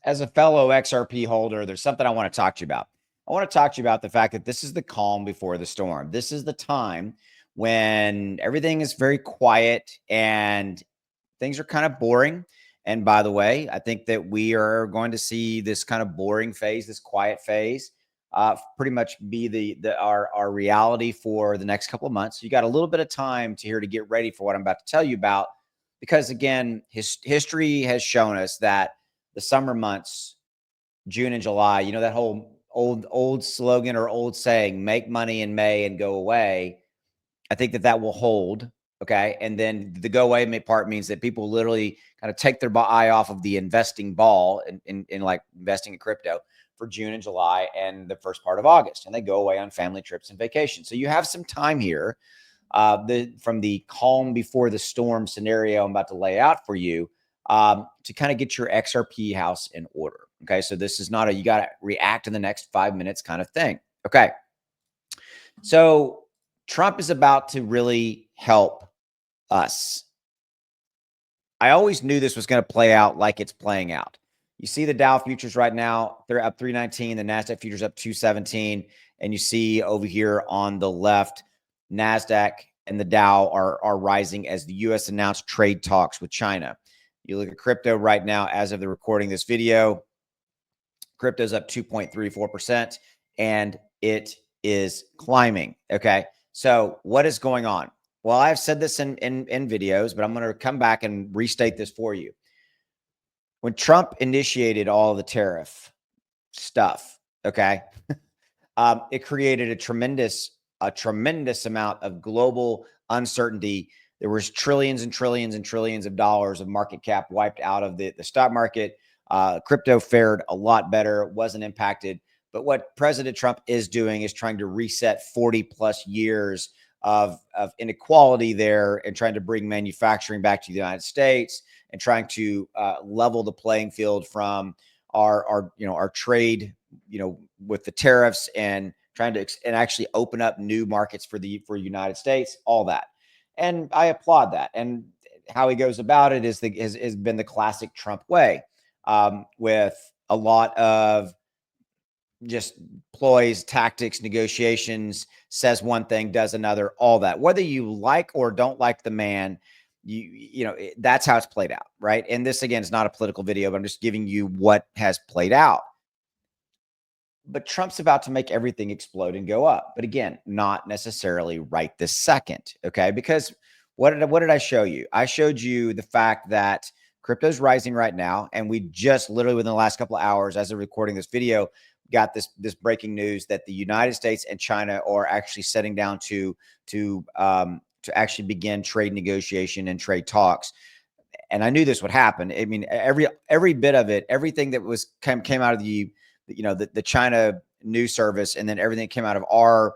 as a fellow XRP holder, there's something I want to talk to you about. I want to talk to you about the fact that this is the calm before the storm. This is the time when everything is very quiet and things are kind of boring. And by the way, I think that we are going to see this kind of boring phase, this quiet phase, pretty much be our reality for the next couple of months. You got a little bit of time to get ready for what I'm about to tell you about, because again, history has shown us that the summer months, June and July, that whole old slogan or old saying, make money in May and go away. I think that will hold. Okay. And then the go away part means that people literally kind of take their eye off of the investing ball in like investing in crypto for June and July and the first part of August. And they go away on family trips and vacations. So you have some time here from the calm before the storm scenario I'm about to lay out for you, to kind of get your XRP house in order. Okay. So this is not you got to react in the next 5 minutes kind of thing. Okay. So Trump is about to really help us. I always knew this was going to play out like it's playing out. You see the Dow futures right now, they're up 319. The NASDAQ futures up 217. And you see over here on the left, NASDAQ and the Dow are rising as the U.S. announced trade talks with China. You look at crypto right now, as of the recording this video, crypto's up 2.34%, and it is climbing. Okay. So what is going on? Well, I've said this in videos, but I'm going to come back and restate this for you. When Trump initiated all the tariff stuff, okay, it created a tremendous amount of global uncertainty. There was trillions and trillions and trillions of dollars of market cap wiped out of the stock market. Crypto fared a lot better, wasn't impacted. But what President Trump is doing is trying to reset 40 plus years of inequality there, and trying to bring manufacturing back to the United States, and trying to level the playing field from our trade, with the tariffs, and trying to actually open up new markets for United States, all that. And I applaud that. And how he goes about it has been the classic Trump way, with a lot of just ploys, tactics, negotiations, says one thing, does another, all that. Whether you like or don't like the man, that's how it's played out, right? And this, again, is not a political video, but I'm just giving you what has played out. But Trump's about to make everything explode and go up. But again, not necessarily right this second, okay? Because what did I show you? I showed you the fact that crypto's rising right now, and we just literally within the last couple of hours, as of recording this video, got this breaking news that the United States and China are actually setting down to actually begin trade negotiation and trade talks. And I knew this would happen. I mean, every bit of it, everything that came out of the China news service, and then everything that came out of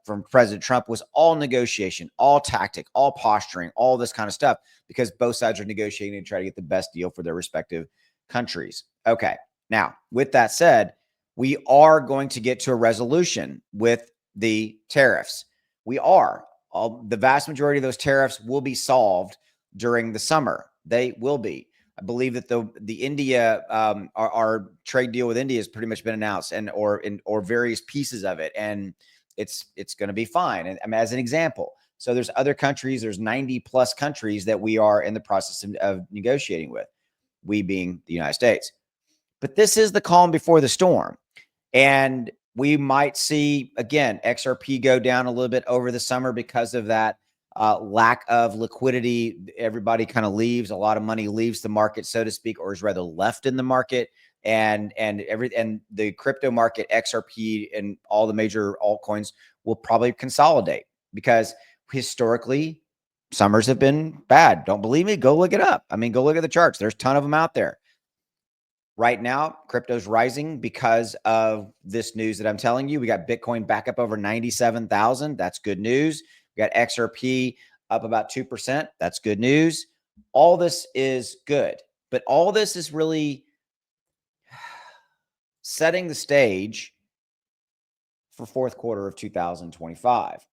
from President Trump was all negotiation, all tactic, all posturing, all this kind of stuff, because both sides are negotiating to try to get the best deal for their respective countries. Okay. Now, with that said, we are going to get to a resolution with the tariffs. We are. The vast majority of those tariffs will be solved during the summer. They will be. I believe that the India, our trade deal with India has pretty much been announced, or various pieces of it, and it's going to be fine. And I mean, as an example, so there's other countries, there's 90 plus countries that we are in the process of negotiating with, we being the United States. But this is the calm before the storm. And we might see, again, XRP go down a little bit over the summer because of that lack of liquidity. Everybody kind of leaves. A lot of money leaves the market, so to speak, or is rather left in the market. And the crypto market, XRP and all the major altcoins will probably consolidate, because historically summers have been bad. Don't believe me? Go look it up. I mean, go look at the charts. There's a ton of them out there. Right now, crypto's rising because of this news that I'm telling you. We got Bitcoin back up over 97,000. That's good news. We got XRP up about 2%. That's good news. All this is good, but all this is really setting the stage for fourth quarter of 2025.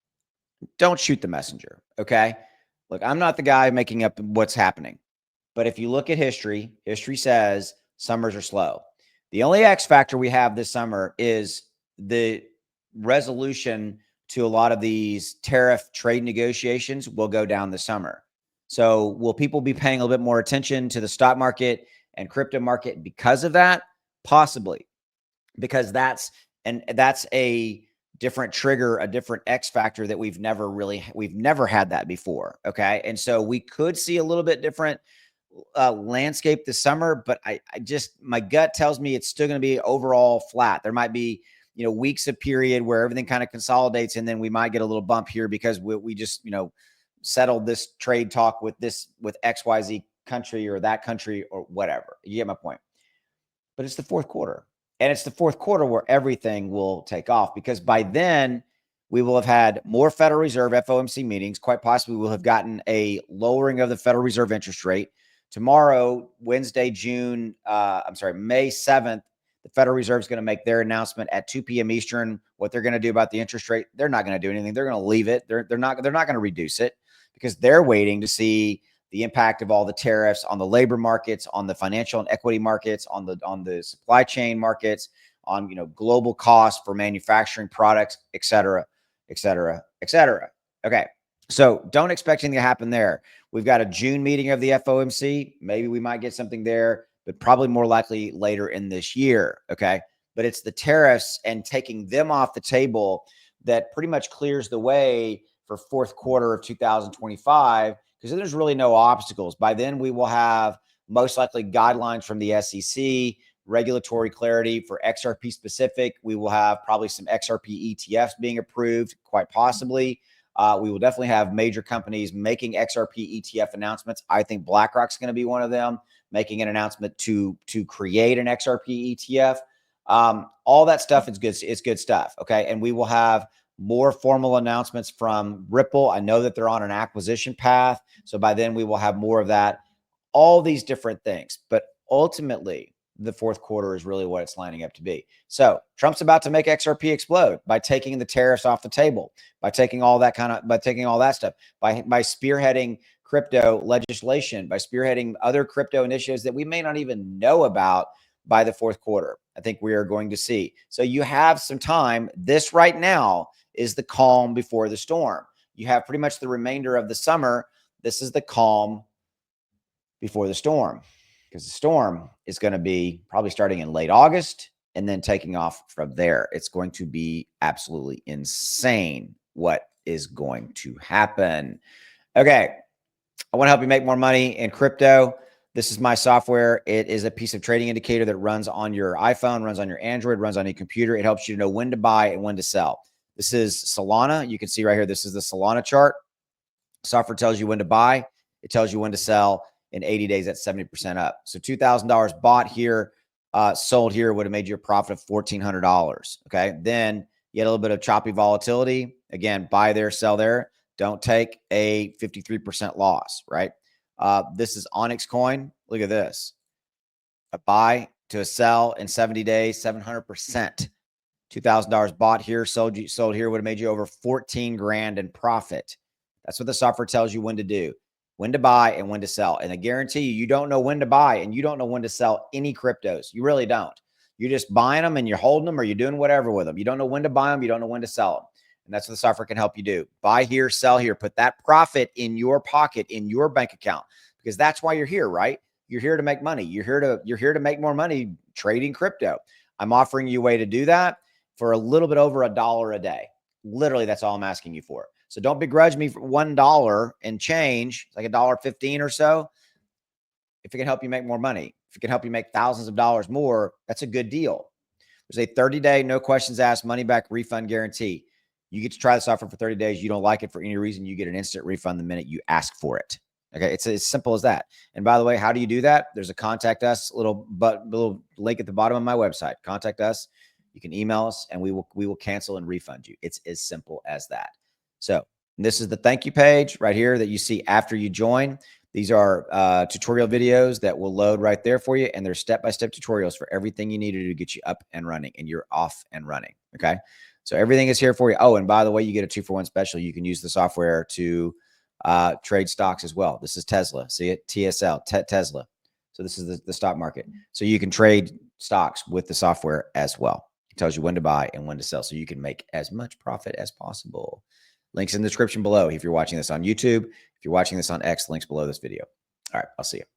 Don't shoot the messenger, okay? Look, I'm not the guy making up what's happening, but if you look at history, history says summers are slow. The only X factor we have this summer is the resolution to a lot of these tariff trade negotiations will go down this summer. So will people be paying a little bit more attention to the stock market and crypto market because of that? Possibly, because that's a different trigger, a different X factor that we've never had that before. Okay. And so we could see a little bit different landscape this summer, but I just, my gut tells me it's still going to be overall flat. There might be, weeks of period where everything kind of consolidates, and then we might get a little bump here because we just, settled this trade talk with XYZ country or that country or whatever. You get my point. But it's the fourth quarter. And it's the fourth quarter where everything will take off, because by then we will have had more Federal Reserve FOMC meetings. Quite possibly we'll have gotten a lowering of the Federal Reserve interest rate. Tomorrow, Wednesday, May 7th, the Federal Reserve is going to make their announcement at 2 p.m. Eastern. What they're going to do about the interest rate, they're not going to do anything. They're going to leave it. They're not going to reduce it, because they're waiting to see the impact of all the tariffs on the labor markets, on the financial and equity markets, on the supply chain markets, on global costs for manufacturing products, et cetera, et cetera, et cetera. Okay, so don't expect anything to happen there. We've got a June meeting of the FOMC. Maybe we might get something there, but probably more likely later in this year. Okay, but it's the tariffs and taking them off the table that pretty much clears the way for fourth quarter of 2025. Because then there's really no obstacles. By then, we will have most likely guidelines from the SEC, regulatory clarity for XRP specific. We will have probably some XRP ETFs being approved, quite possibly. We will definitely have major companies making XRP ETF announcements. I think BlackRock's going to be one of them, making an announcement to create an XRP ETF. All that stuff is good. It's good stuff. Okay. And we will have more formal announcements from Ripple. I know that they're on an acquisition path. So by then we will have more of that, all these different things. But ultimately, the fourth quarter is really what it's lining up to be. So Trump's about to make XRP explode by taking the tariffs off the table, by taking all that stuff, by spearheading crypto legislation, by spearheading other crypto initiatives that we may not even know about by the fourth quarter. I think we are going to see. So you have some time. This right now is the calm before the storm. You have pretty much the remainder of the summer. This is the calm before the storm, because the storm is going to be probably starting in late August and then taking off from there. It's going to be absolutely insane what is going to happen. Okay. I want to help you make more money in crypto. This is my software. It is a piece of trading indicator that runs on your iPhone, runs on your Android, runs on your computer. It helps you to know when to buy and when to sell. This is Solana. You can see right here, this is the Solana chart. Software tells you when to buy. It tells you when to sell. In 80 days, that's 70% up. So $2,000 bought here, sold here would have made you a profit of $1,400. Okay. Then you get a little bit of choppy volatility. Again, buy there, sell there. Don't take a 53% loss, right? This is Onyx coin. Look at this. A buy to a sell in 70 days, 700%. $2,000 bought here, sold here would have made you over 14 grand in profit. That's what the software tells you when to do, when to buy and when to sell. And I guarantee you, you don't know when to buy and you don't know when to sell any cryptos. You really don't. You're just buying them and you're holding them, or you're doing whatever with them. You don't know when to buy them. You don't know when to sell them. And that's what the software can help you do. Buy here, sell here, put that profit in your pocket, in your bank account, because that's why you're here, right? You're here to make money. You're here to make more money trading crypto. I'm offering you a way to do that for a little bit over $1 a day. Literally, that's all I'm asking you for. So don't begrudge me for $1 and change, like $1.15 or so. If it can help you make more money, if it can help you make thousands of dollars more, that's a good deal. There's a 30-day, no questions asked, money back refund guarantee. You get to try this offer for 30 days. You don't like it for any reason, you get an instant refund the minute you ask for it. Okay, it's as simple as that. And by the way, how do you do that? There's a contact us little link at the bottom of my website. Contact us. You can email us, and we will cancel and refund you. It's as simple as that. So this is the thank you page right here that you see after you join. These are tutorial videos that will load right there for you, and they're step-by-step tutorials for everything you need to do to get you up and running, and you're off and running. Okay, so everything is here for you. Oh, and by the way, you get a 2-for-1 special. You can use the software to trade stocks as well. This is Tesla. See it? TSL, Tesla. So this is the stock market. So you can trade stocks with the software as well. It tells you when to buy and when to sell, so you can make as much profit as possible. Links in the description below if you're watching this on YouTube. If you're watching this on X, links below this video. All right, I'll see you.